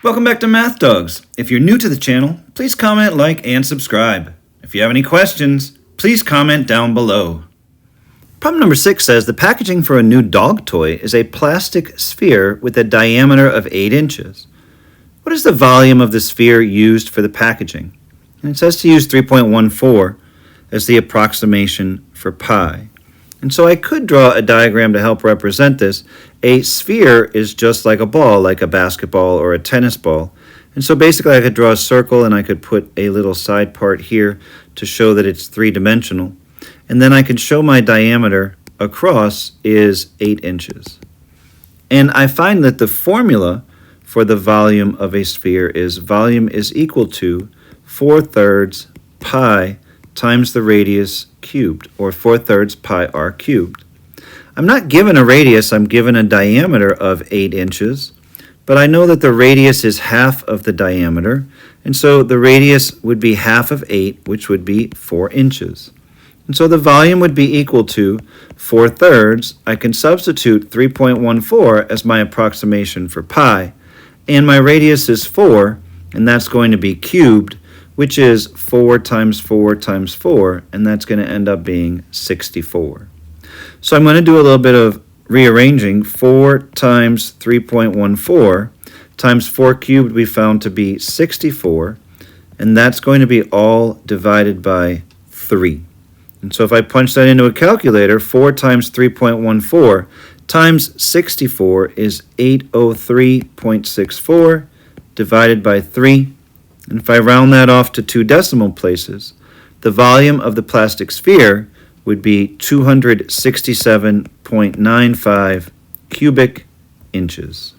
Welcome back to Math Dogs. If you're new to the channel, please comment, like, and subscribe. If you have any questions, please comment down below. Problem number 6 says the packaging for a new dog toy is a plastic sphere with a diameter of 8 inches. What is the volume of the sphere used for the packaging? And it says to use 3.14 as the approximation for pi. And so I could draw a diagram to help represent this. A sphere is just like a ball, like a basketball or a tennis ball. And so basically I could draw a circle and I could put a little side part here to show that it's three-dimensional. And then I could show my diameter across is 8 inches. And I find that the formula for the volume of a sphere is volume is equal to 4/3 pi times the radius cubed, or 4/3 pi r cubed. I'm not given a radius, I'm given a diameter of 8 inches, but I know that the radius is half of the diameter, and so the radius would be half of 8, which would be 4 inches. And so the volume would be equal to 4/3. I can substitute 3.14 as my approximation for pi, and my radius is 4, and that's going to be cubed, which is 4 times 4 times 4, and that's going to end up being 64. So I'm going to do a little bit of rearranging. 4 times 3.14 times 4 cubed we found to be 64, and that's going to be all divided by 3. And so if I punch that into a calculator, 4 times 3.14 times 64 is 803.64 divided by 3. And if I round that off to 2 decimal places, the volume of the plastic sphere would be 267.95 cubic inches.